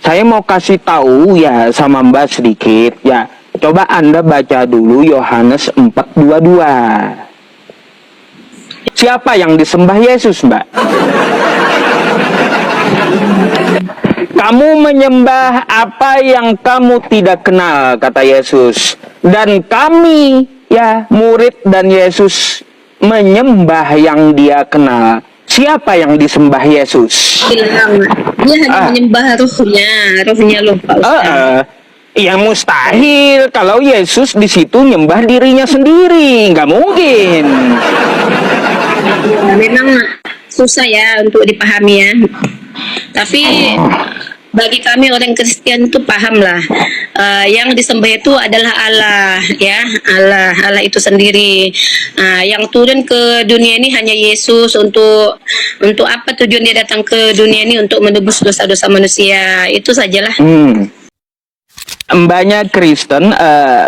Saya mau kasih tahu ya sama Mbak sedikit ya. Coba Anda baca dulu Yohanes 4:22. Siapa yang disembah Yesus, Mbak? Kamu menyembah apa yang kamu tidak kenal, kata Yesus. Dan kami, ya, murid dan Yesus menyembah yang dia kenal. Siapa yang disembah Yesus? Bilang, dia hanya menyembah rohnya lupa. Ya mustahil kalau Yesus di situ nyembah dirinya sendiri, nggak mungkin. Memang susah ya untuk dipahami ya. Tapi bagi kami orang Kristen itu paham lah. Yang disembah itu adalah Allah, ya, Allah itu sendiri. Yang turun ke dunia ini hanya Yesus. Untuk apa tujuan dia datang ke dunia ini? Untuk menebus dosa-dosa manusia. Itu sajalah. Mbaknya Kristen,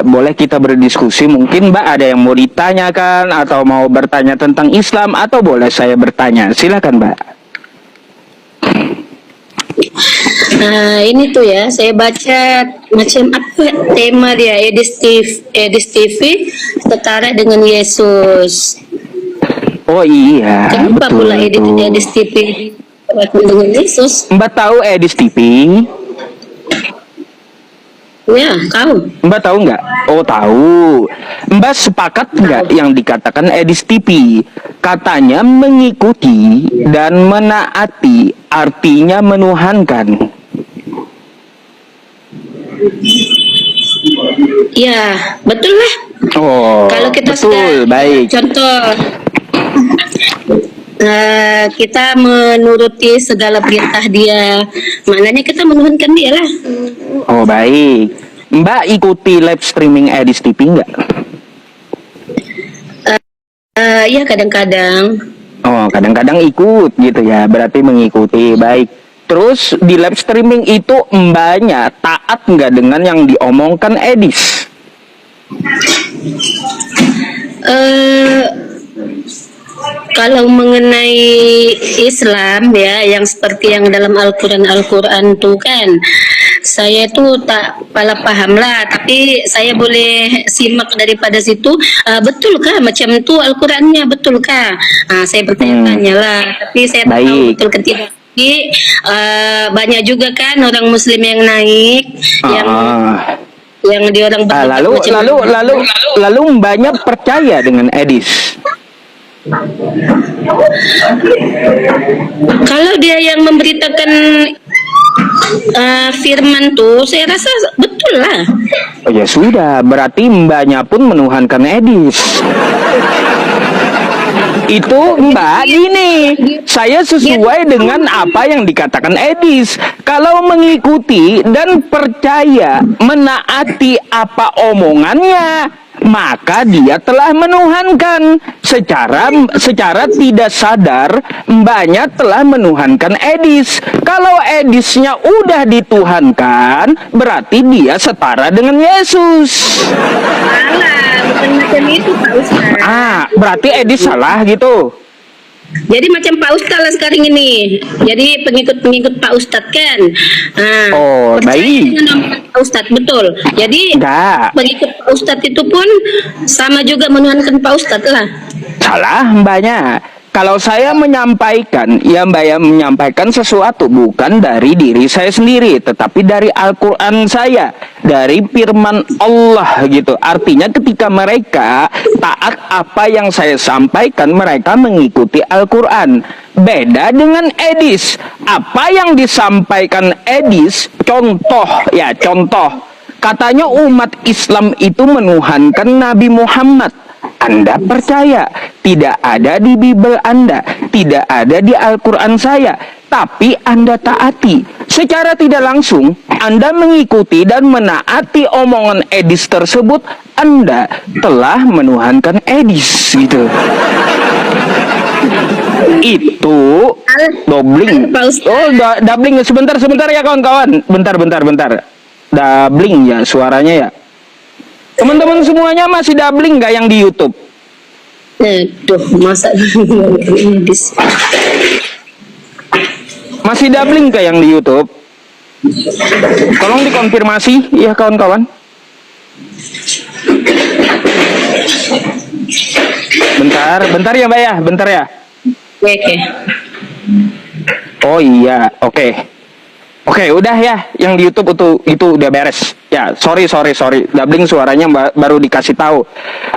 boleh kita berdiskusi. Mungkin Mbak ada yang mau ditanyakan atau mau bertanya tentang Islam, atau boleh saya bertanya? Silakan Mbak. Ini tuh ya, saya baca macam apa tema dia, Edis TV setara dengan Yesus. Oh iya, Kenapa betul, pula Edis TV dengan Yesus? Mbak tahu Edis TV? Ya, tahu. Mbak tahu nggak? Oh tahu. Mbak sepakat nggak yang dikatakan Edis TV? Katanya mengikuti dan menaati, artinya menuhankan. Ya, betul lah. Oh, kalau kita betul, baik. Contoh, kita menuruti segala perintah dia, maknanya kita menuhankan dia lah. Oh baik. Mbak ikuti live streaming Edis TV nggak? Ya kadang-kadang. Oh kadang-kadang ikut gitu ya, berarti mengikuti, baik. Terus di live streaming itu mbaknya taat nggak dengan yang diomongkan Edis? Kalau mengenai Islam ya, yang seperti yang dalam Al-Quran tuh kan, saya tuh tak paham lah, tapi saya boleh simak daripada situ. Betulkah macam tu Al-Qurannya, betulkah? Saya bertanya-tanya lah, tapi saya tak tahu betul ke tidak. Banyak juga kan orang Muslim yang naik, yang di orang lalu mbaknya percaya dengan Edis? Kalau dia yang memberitakan firman tuh, saya rasa betul lah. Oh ya sudah, berarti mbaknya pun menuhankan Edis. Itu Mbak gini, saya sesuai dengan apa yang dikatakan Edis. Kalau mengikuti dan percaya, menaati apa omongannya, maka dia telah menuhankan. Secara tidak sadar, mbaknya telah menuhankan Edis. Kalau Edisnya udah dituhankan, berarti dia setara dengan Yesus. Salah, bukan macam itu Pak Ustaz. Berarti Edis salah gitu. Jadi macam Pak Ustaz lah sekarang ini. Jadi pengikut Pak Ustaz kan. Baik. Dengan Pak Ustaz, betul. Jadi pengikut Pak Ustaz itu pun sama juga menuhankan Pak Ustaz lah. Salah mbaknya. Kalau saya menyampaikan, ya mbak ya menyampaikan sesuatu bukan dari diri saya sendiri, tetapi dari Al-Quran saya, dari firman Allah gitu. Artinya ketika mereka taat apa yang saya sampaikan, mereka mengikuti Al-Quran. Beda dengan Edis. Apa yang disampaikan Edis, contoh. Katanya umat Islam itu menuhankan Nabi Muhammad. Anda percaya, tidak ada di Bible Anda, tidak ada di Al-Quran saya, tapi Anda taati. Secara tidak langsung, Anda mengikuti dan menaati omongan Edis tersebut, Anda telah menuhankan Edis, gitu. Itu doubling. Doubling. Sebentar ya kawan-kawan. Bentar. Doubling ya suaranya ya. Teman-teman semuanya masih doubling nggak yang di YouTube? Masa masih doubling nggak yang di YouTube? Tolong dikonfirmasi ya kawan-kawan. Bentar ya Mbak ya, bentar ya. Oke. Oh iya, oke. Oke, udah ya, yang di YouTube itu udah beres. Ya, sorry, Dabling suaranya baru dikasih tahu.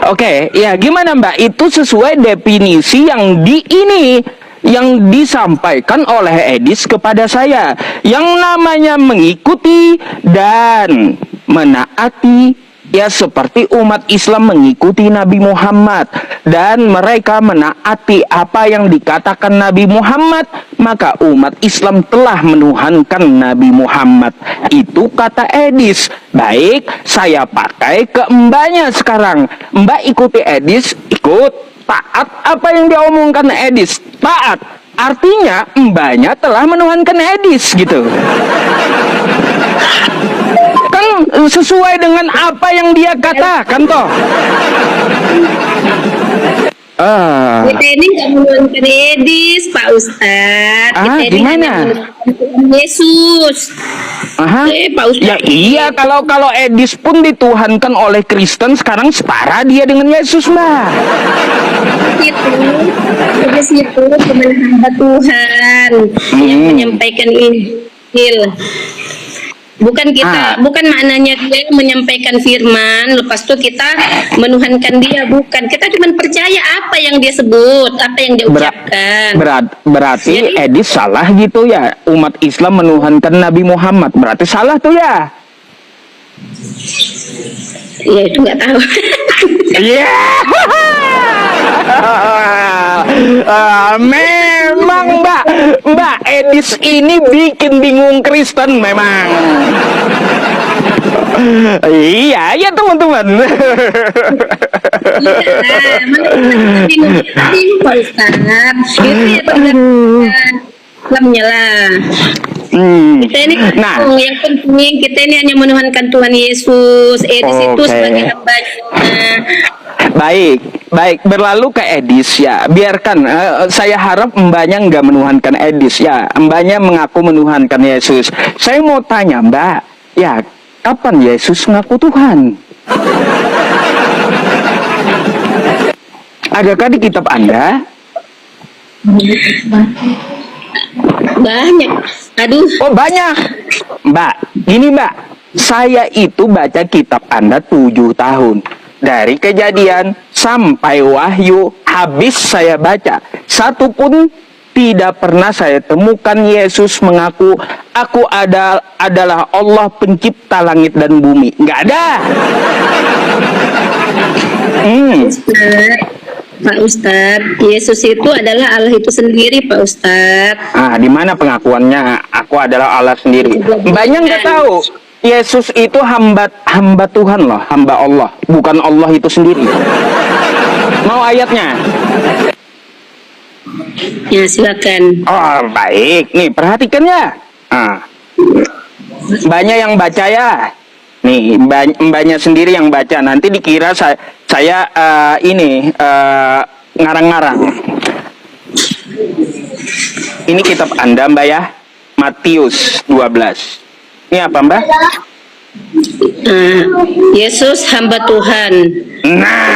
Oke, ya gimana Mbak? Itu sesuai definisi yang yang disampaikan oleh Edis kepada saya. Yang namanya mengikuti dan menaati, ya seperti umat Islam mengikuti Nabi Muhammad dan mereka menaati apa yang dikatakan Nabi Muhammad, maka umat Islam telah menuhankan Nabi Muhammad. Itu kata Edis. Baik, saya pakai ke mbaknya sekarang. Mbak ikuti Edis, ikut. Taat apa yang diomongkan Edis, taat. Artinya mbaknya telah menuhankan Edis gitu. Kan sesuai dengan apa yang dia katakan toh. Kita ini nggak menuhankan Edis, Pak Ustadz. Kita ini Gimana? hanya menuhankan Yesus. Pak Ustadz. Ya iya, kalau Edis pun dituhankan oleh Kristen, sekarang setara dia dengan Yesus, Mbak. Edis itu cuma hamba Tuhan yang menyampaikan Injil. Bukan kita, bukan maknanya dia menyampaikan firman, lepas itu kita menuhankan dia, bukan. Kita cuma percaya apa yang dia sebut, apa yang dia ucapkan. Berarti jadi, Edis salah gitu ya, umat Islam menuhankan Nabi Muhammad, berarti salah tuh ya? Ya itu nggak tahu. Iya. Memang Mbak Edis ini bikin bingung Kristen memang. Iya ya teman-teman. Bingung Pak Ustadz. Itu ya Islamnya lah. Kita ini yang penting kita ini hanya menuhankan Tuhan Yesus. Edis itu sebagai hambanya. Baik, berlalu ke Edis ya. Biarkan, saya harap mbaknya nggak menuhankan Edis ya. Mbaknya mengaku menuhankan Yesus. Saya mau tanya Mbak, ya kapan Yesus ngaku Tuhan? Adakah di kitab Anda? Banyak. Aduh. Oh banyak. Mbak, gini Mbak, saya itu baca kitab Anda 7 tahun. Dari Kejadian sampai Wahyu, habis saya baca. Satu pun tidak pernah saya temukan Yesus mengaku, aku adalah Allah pencipta langit dan bumi. Nggak ada. Pak Ustadz, Yesus itu adalah Allah itu sendiri, Pak Ustadz. Di mana pengakuannya aku adalah Allah sendiri? Banyak nggak tahu. Yesus itu hamba Tuhan loh, hamba Allah, bukan Allah itu sendiri. Mau ayatnya? Ya silakan. Oh baik, nih perhatikan ya. Mbaknya yang baca ya. Nih mbaknya sendiri yang baca. Nanti dikira saya ngarang-ngarang. Ini kitab Anda Mbak ya, Matius 12. Ini apa Mbak? Yesus hamba Tuhan. Nah,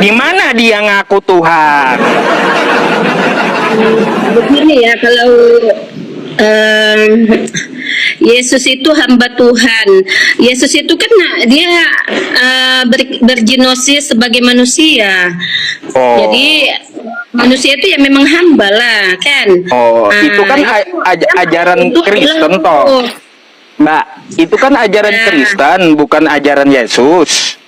di mana dia ngaku Tuhan? Begini ya, kalau Yesus itu hamba Tuhan. Yesus itu kan dia bergenosis sebagai manusia. Jadi manusia itu ya memang hamba lah kan. Itu kan ajaran Kristen toh. Mbak, itu kan ajaran Kristen, bukan ajaran Yesus.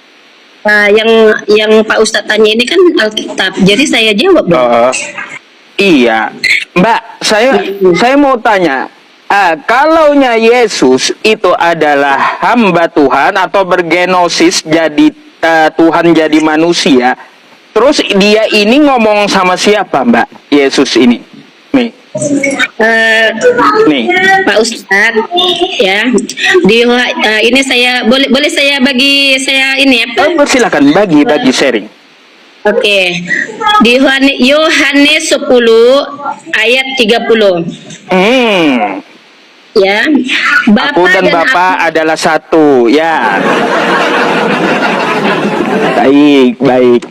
Yang Pak Ustadz tanya ini kan Alkitab. Jadi saya jawab dong. Iya. Mbak, saya mau tanya. Kalaunya Yesus itu adalah hamba Tuhan atau bergenosis jadi Tuhan jadi manusia, terus dia ini ngomong sama siapa Mbak? Yesus ini, nih. Nih Pak Ustadz ya, ini saya boleh saya bagi saya ini apa? Silakan bagi sharing. Oke. Di Yohanes 10 ayat 30. Ya, Aku dan Bapa adalah satu, ya. Baik, baik.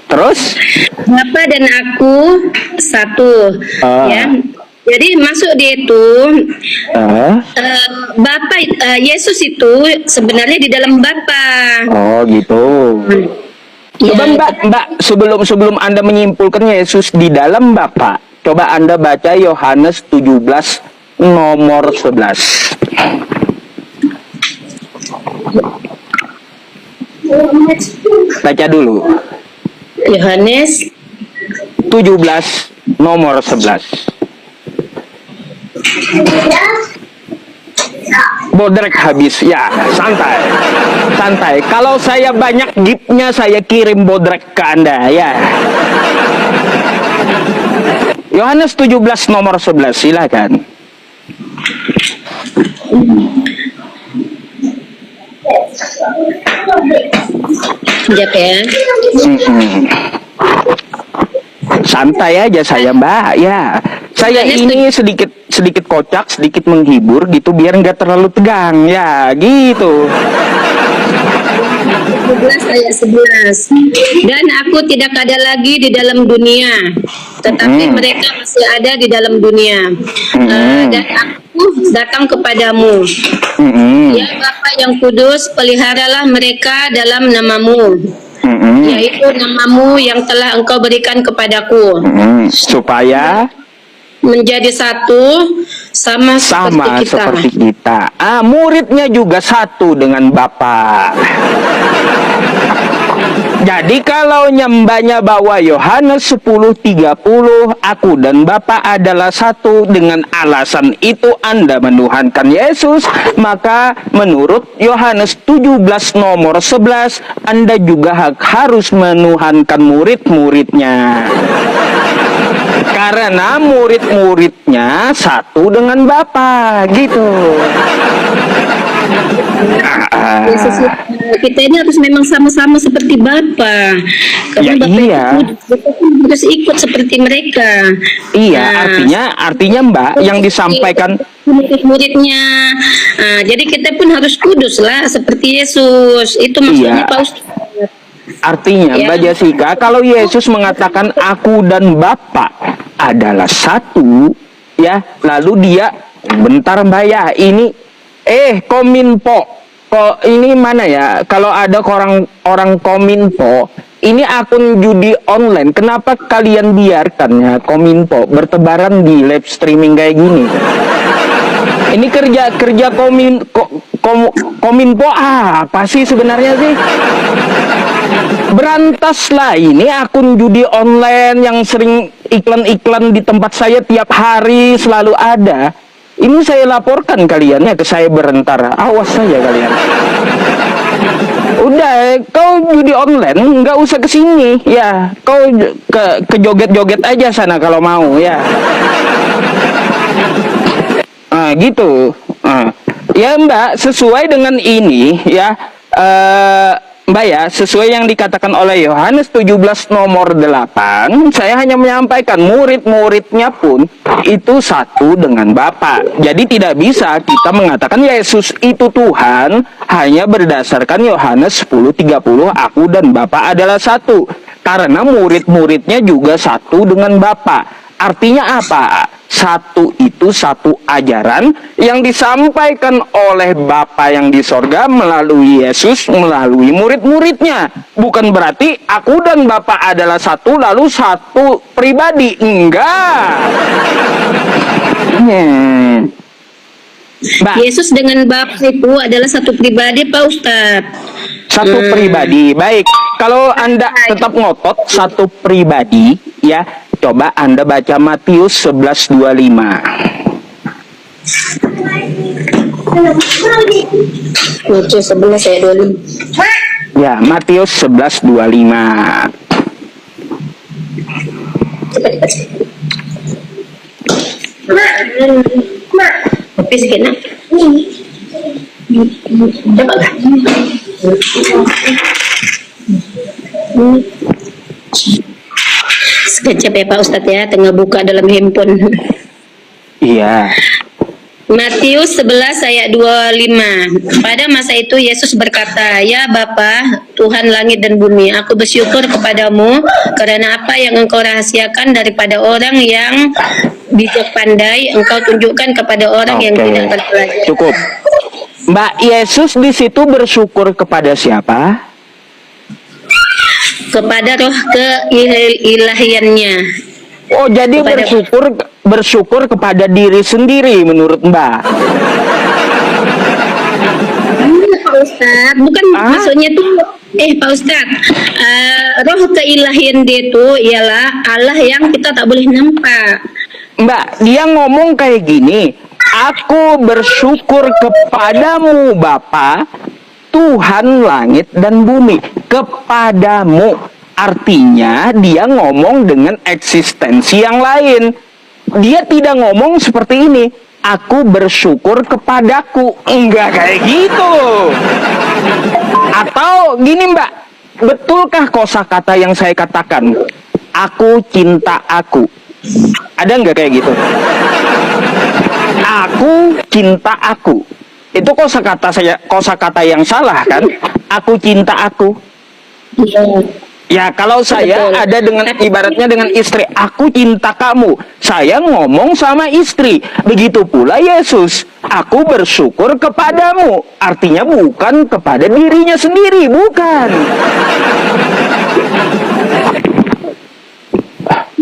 Terus? Bapa dan aku satu, ya. Jadi masuk dia itu, Bapa, Yesus itu sebenarnya di dalam Bapa. Oh gitu. Coba Ya, Mbak, sebelum Anda menyimpulkan Yesus di dalam Bapa, coba Anda baca Yohanes 17 nomor 11. Baca dulu. Yohanes 17 nomor 11. Bodrek habis, ya, santai. Santai. Kalau saya banyak giftnya, saya kirim bodrek ke Anda, ya. Yohanes 17 nomor 11, silakan. Sekejap ya. Santai aja saya Mbak, ya. Saya ini sedikit kocak, sedikit menghibur gitu biar nggak terlalu tegang, ya, gitu. 11 ayat 11. Dan aku tidak ada lagi di dalam dunia, tetapi mereka masih ada di dalam dunia. Dan aku datang kepadamu. Ya Bapa yang kudus, peliharalah mereka dalam namamu, yaitu namamu yang telah engkau berikan kepadaku, supaya menjadi satu sama seperti kita. Muridnya juga satu dengan Bapa. Jadi kalau nyembahnya bawa Yohanes 10:30, aku dan Bapa adalah satu, dengan alasan itu Anda menuhankan Yesus, maka menurut Yohanes 17 nomor 11, Anda juga harus menuhankan murid-muridnya. Karena murid-muridnya satu dengan Bapa, gitu. Yesus, kita ini harus memang sama-sama seperti Bapa. Karena Ya, Bapa iya. itu harus ikut seperti mereka. Iya, artinya Mbak yang disampaikan murid-muridnya. Jadi kita pun harus kudus lah seperti Yesus. Itu maksudnya Iya. Pak Ustaz. Artinya Ya. Mbak Jessica, kalau Yesus mengatakan aku dan Bapa adalah satu, ya, lalu dia, bentar Mbak ya, ini Kominfo, kok ini mana ya? Kalau ada orang Kominfo, ini akun judi online, kenapa kalian biarkan ya Kominfo bertebaran di live streaming kayak gini? Ini kerja Kominfo apa sih sebenarnya sih? Berantaslah, ini akun judi online yang sering iklan-iklan di tempat saya tiap hari selalu ada. Ini saya laporkan kalian ya ke cyber ntar. Awas saya kalian. Udah, kau judi online nggak usah kesini ya. Kau ke joget-joget aja sana kalau mau ya. Gitu. Ya Mbak, sesuai dengan ini ya, Mbak ya, sesuai yang dikatakan oleh Yohanes 17 nomor 8, saya hanya menyampaikan murid-muridnya pun itu satu dengan Bapa. Jadi tidak bisa kita mengatakan Yesus itu Tuhan hanya berdasarkan Yohanes 10:30, aku dan Bapa adalah satu. Karena murid-muridnya juga satu dengan Bapa. Artinya apa? Satu itu satu ajaran yang disampaikan oleh Bapa yang di sorga melalui Yesus, melalui murid-muridnya. Bukan berarti aku dan Bapa adalah satu lalu satu pribadi. Enggak. Mbak, Yesus dengan Bapa itu adalah satu pribadi Pak Ustadz. satu pribadi. Baik, kalau Anda tetap ngotot satu pribadi, ya, coba Anda baca Matius 11:25. Matius 11 ayat 25. Ya, Matius 11:25. Tapi sekian. Coba lah. Sekejap ya Pak Ustadz ya, tengah buka dalam handphone. Iya. Matius 11 ayat 25. Pada masa itu Yesus berkata, "Ya Bapa, Tuhan langit dan bumi, aku bersyukur kepadamu karena apa yang engkau rahasiakan daripada orang yang bijak pandai, engkau tunjukkan kepada orang yang Oke. tidak terpelajar." Cukup. Mbak, Yesus di situ bersyukur kepada siapa? Kepada roh keilahiannya. Oh, jadi Kepada- bersyukur kepada diri sendiri menurut Mbak. Pak Ustadz, bukan maksudnya tuh Pak Ustadz, roh keilahian dia itu ialah Allah yang kita tak boleh nampak. Mbak, dia ngomong kayak gini, aku bersyukur kepadamu Bapa, Tuhan langit dan bumi. Kepadamu, artinya dia ngomong dengan eksistensi yang lain. Dia tidak ngomong seperti ini, aku bersyukur kepadaku. Enggak kayak gitu. Atau gini Mbak, betulkah kosakata yang saya katakan? Aku cinta aku. Ada nggak kayak gitu? Aku cinta aku. Itu kosakata yang salah kan? Aku cinta aku. Ya kalau saya Betul. ada dengan ibaratnya dengan istri, aku cinta kamu. Saya ngomong sama istri. Begitu pula Yesus, aku bersyukur kepadamu. Artinya bukan kepada dirinya sendiri, bukan.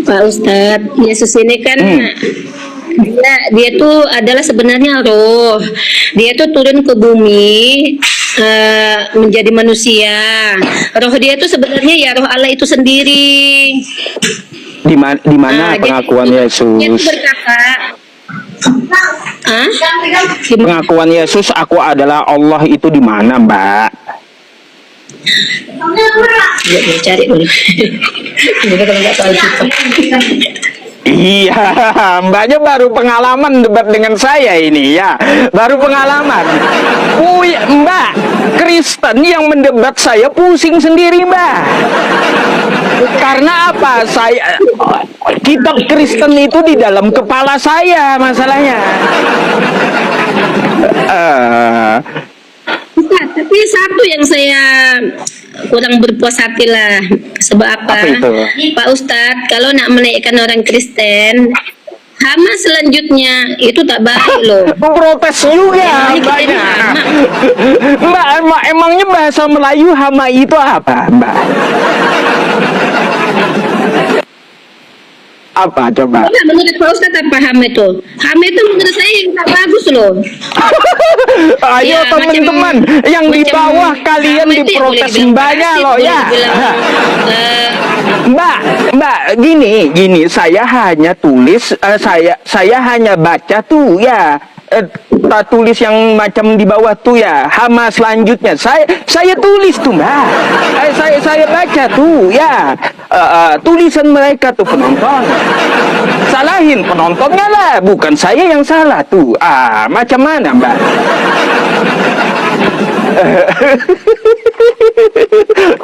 Pak Ustadz, Yesus ini kan dia tuh adalah sebenarnya roh. Dia tuh turun ke bumi menjadi manusia. Roh dia tuh sebenarnya ya roh Allah itu sendiri. Di mana pengakuan Dia tuh Yesus? berkata, Pengakuan Yesus aku adalah Allah itu di mana, Mbak? Dia cari dulu. Ini kalau nggak tahu kita. Iya, Mbaknya baru pengalaman debat dengan saya ini ya. Baru pengalaman. Mbak, Kristen yang mendebat saya pusing sendiri, Mbak. Karena apa? Kitab Kristen itu di dalam kepala saya masalahnya. Tapi satu yang saya kurang berpuas hati lah. Sebab apa? Apa itu? Pak Ustadz, kalau nak menaikkan orang Kristen, hama selanjutnya itu tak baik loh. Protes juga Ini kita ini banyak. hama. Mbak, emangnya bahasa Melayu hama itu apa, Mbak? Apa coba? Nah, menurut Pak Ustadz apa hama itu? Hama itu menurut saya yang tak bagus loh. Ayo Ya, teman-teman yang di macam bawah kalian hama itu ya boleh diprotes dibilang mbaknya parasit, loh boleh ya. dibilang, Mbak, gini, saya hanya tulis, saya hanya baca tuh ya, tulis yang macam di bawah tuh ya, hama selanjutnya, saya tulis tuh Mbak, saya baca tuh ya, tulisan mereka tuh penonton, salahin penontonnya lah, bukan saya yang salah tuh, macam mana Mbak?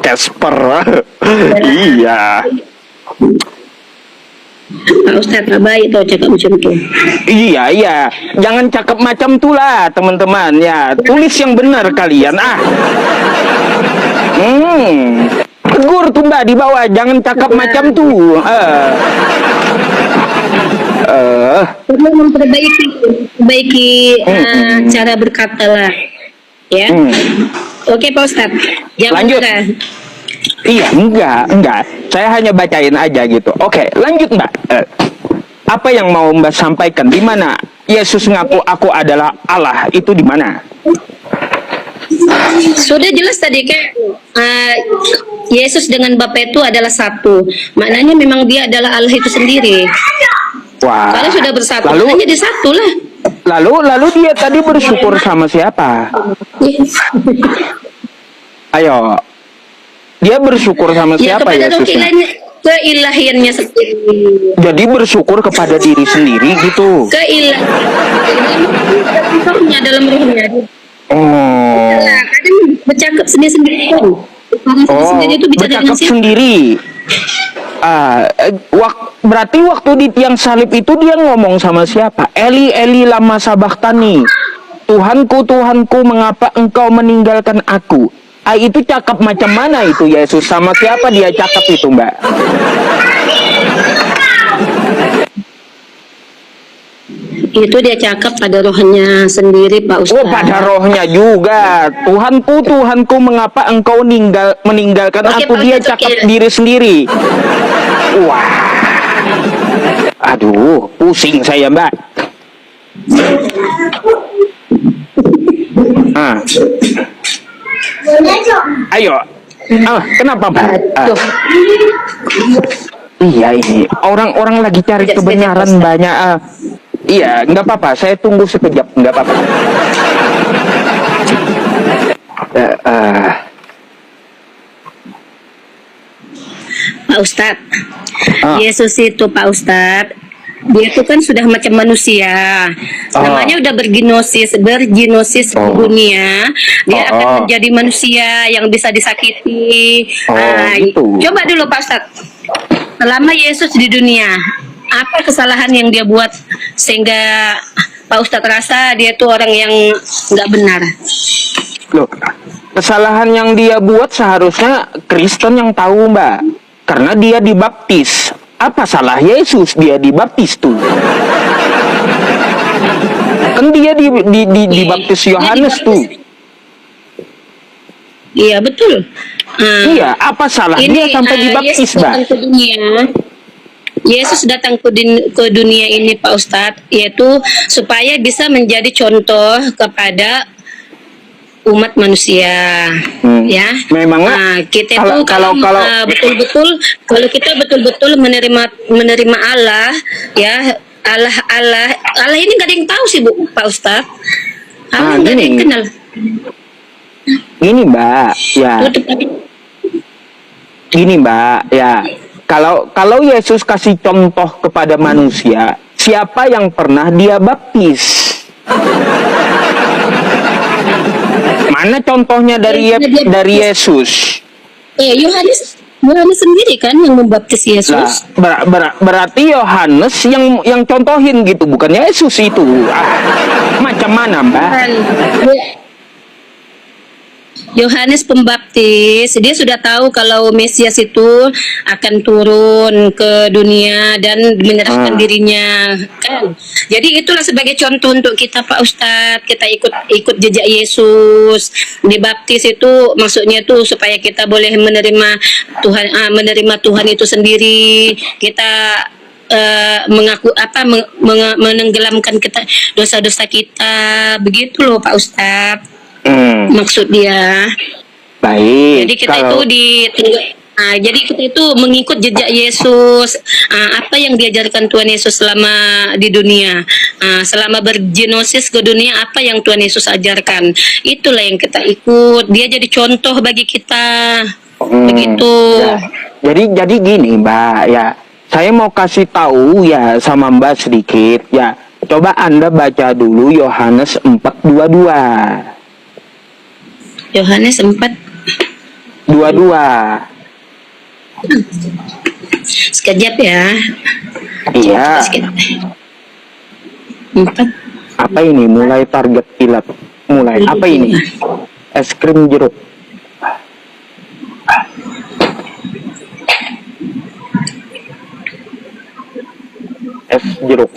Casper. Iya. Pak Ustadz tak baik tau cakap macam tu. Iya. Jangan cakap macam tuh lah, teman-teman. Ya, tulis yang benar kalian. Tegur tuh Mbak di bawah, jangan cakap macam tuh. Perlu memperbaiki cara berkata lah. Ya. Oke Pak Ustadz. Jangan Lanjut. marah. Iya, enggak. Saya hanya bacain aja gitu. Oke, lanjut Mbak. Apa yang mau Mbak sampaikan? Di mana Yesus ngaku aku adalah Allah? Itu di mana? Sudah jelas tadi kan Yesus dengan Bapa itu adalah satu. Maknanya memang dia adalah Allah itu sendiri. Wah. Kalau sudah bersatu, Lalu hanya di satu lah. lalu dia tadi bersyukur sama siapa? Ayo. Dia bersyukur sama Ya siapa kepada roh Yesusnya? keilahiannya sendiri. Jadi bersyukur kepada diri sendiri gitu. Keilahiannya dalam rohnya. Oh. Nah, kadang bercakap sendiri-sendiri. Sendiri itu bicara dengan bercakap siapa? sendiri. Berarti waktu di tiang salib itu dia ngomong sama siapa? Eli, Eli lama sabachthani. Tuhanku, Tuhanku, mengapa engkau meninggalkan aku? Itu cakap macam mana itu Yesus? Sama siapa dia cakap itu, Mbak? Itu dia cakap pada rohnya sendiri, Pak Ustaz. Oh, pada rohnya juga. Tuhanku, Tuhanku, mengapa engkau meninggalkan Oke, aku? Pak Dia Ustaz, cakap oke. diri sendiri. Wah. Aduh, pusing saya, Mbak. Ah. Ayo. Kenapa, Mbak? Iya, ini orang-orang lagi cari kebenaran banyak. Iya, nggak apa-apa. Saya tunggu sekejap, nggak apa-apa. Pak Ustadz, Yesus itu Pak Ustadz, dia itu kan sudah macam manusia, namanya udah berginosis di dunia, dia akan menjadi manusia yang bisa disakiti. Gitu. Coba dulu Pak Ustadz, selama Yesus di dunia, apa kesalahan yang dia buat sehingga Pak Ustadz rasa dia itu orang yang nggak benar? Loh, kesalahan yang dia buat seharusnya Kristen yang tahu, Mbak. Karena dia dibaptis. Apa salah Yesus dia dibaptis tuh? Kan dia dibaptis Yohanes tuh. Iya betul. Iya, apa salah dia sampai dibaptis, Mbak? Yesus datang ke dunia ini Pak Ustadz, yaitu supaya bisa menjadi contoh kepada umat manusia, ya. Memangnya kita itu kalau kita betul-betul menerima Allah, ya Allah ini nggak ada yang tahu sih Bu Pak Ustadz. Allah nggak ada yang kenal. Gini Mbak, ya. Gini Mbak, ya. Kalau Yesus kasih contoh kepada manusia, siapa yang pernah dia baptis? Mana contohnya dari Yesus? Yohanes sendiri kan yang membaptis Yesus. Berarti Yohanes yang contohin gitu, bukan Yesus itu. Macam mana, Mbak? Yohanes Pembaptis, dia sudah tahu kalau Mesias itu akan turun ke dunia dan menyerahkan dirinya, kan. Jadi itulah sebagai contoh untuk kita Pak Ustadz, kita ikut jejak Yesus. Dibaptis itu maksudnya itu supaya kita boleh menerima Tuhan itu sendiri. Kita menenggelamkan kita dosa-dosa kita, begitu loh Pak Ustadz. Maksud dia. Baik. Jadi kita itu mengikut jejak Yesus. Apa yang diajarkan Tuhan Yesus selama di dunia, selama bergenosis ke dunia, apa yang Tuhan Yesus ajarkan, itulah yang kita ikut. Dia jadi contoh bagi kita. Begitu. Ya. Jadi gini Mbak, ya. Saya mau kasih tahu ya sama Mbak sedikit ya. Coba Anda baca dulu Yohanes 4:22. Yohanes 4:22. Sekejap ya. Iya. 4. Apa ini? Mulai target kilat. Mulai. Apa ini? Es krim jeruk. Es jeruk.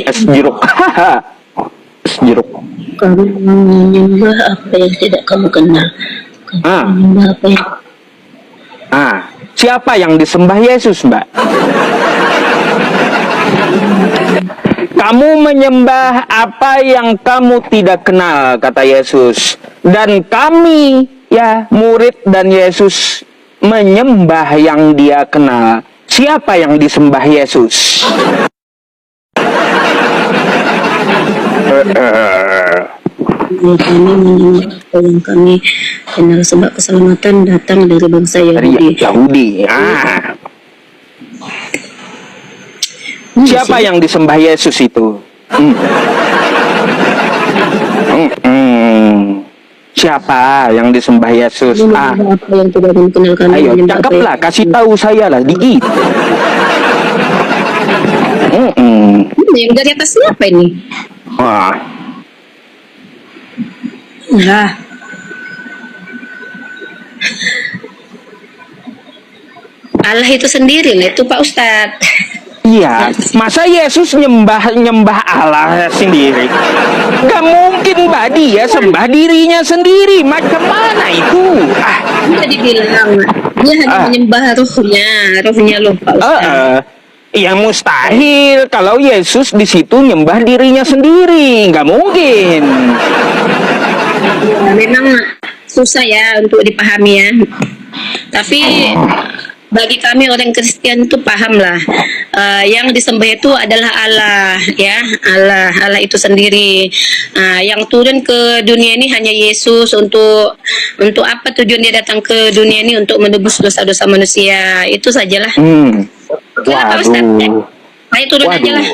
Es jeruk. Es jeruk. Kamu menyembah apa yang tidak kamu kenal. Menyembah apa yang... Siapa yang disembah Yesus, Mbak? Kamu menyembah apa yang kamu tidak kenal, kata Yesus. Dan kami, ya, murid dan Yesus menyembah yang dia kenal. Siapa yang disembah Yesus? Kami menyembah apa yang kami kenal, sebab keselamatan datang dari bangsa Yahudi. Siapa yang disembah Yesus itu? Siapa yang disembah Yesus? Apa yang tidak dikenal kami. Ayo, cakaplah, kasih tahu saya lah, dikit. Yang dari atas apa ini? Wah. Nah, Allah itu sendiri lah itu Pak Ustadz. Iya, masa Yesus nyembah Allah sendiri? Gak mungkin Mbak, dia sembah dirinya sendiri. Macam mana itu? Dia dibilang dia hanya menyembah ruhnya loh Pak Ustadz. Yang mustahil kalau Yesus di situ nyembah dirinya sendiri, nggak mungkin. Nah, memang susah ya untuk dipahami ya. Tapi bagi kami orang Kristen itu paham lah. Yang disembah itu adalah Allah ya, Allah itu sendiri. Yang turun ke dunia ini hanya Yesus untuk apa tujuan dia datang ke dunia ini untuk menebus dosa-dosa manusia. Itu sajalah. Pak Ustadz, ayo turun aja lah.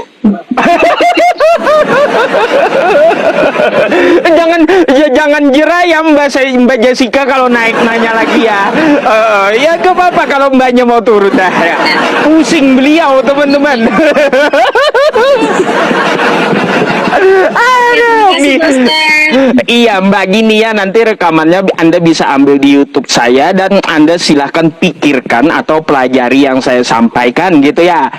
jangan jerah ya Mbak Jessica kalau naik nanya lagi ya. Ya gak apa-apa kalau Mbaknya mau turun dah ya. Pusing beliau teman-teman. Aduh, iya Mbak, gini ya, nanti rekamannya Anda bisa ambil di YouTube saya dan Anda silahkan pikirkan atau pelajari yang saya sampaikan gitu ya.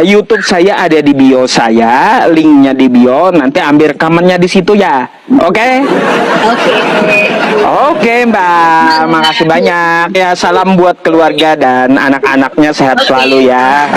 YouTube saya ada di bio saya, linknya di bio, nanti ambil rekamannya di situ ya. Oke? Oke Mbak, makasih banyak ya. Salam buat keluarga dan anak-anaknya, sehat selalu ya.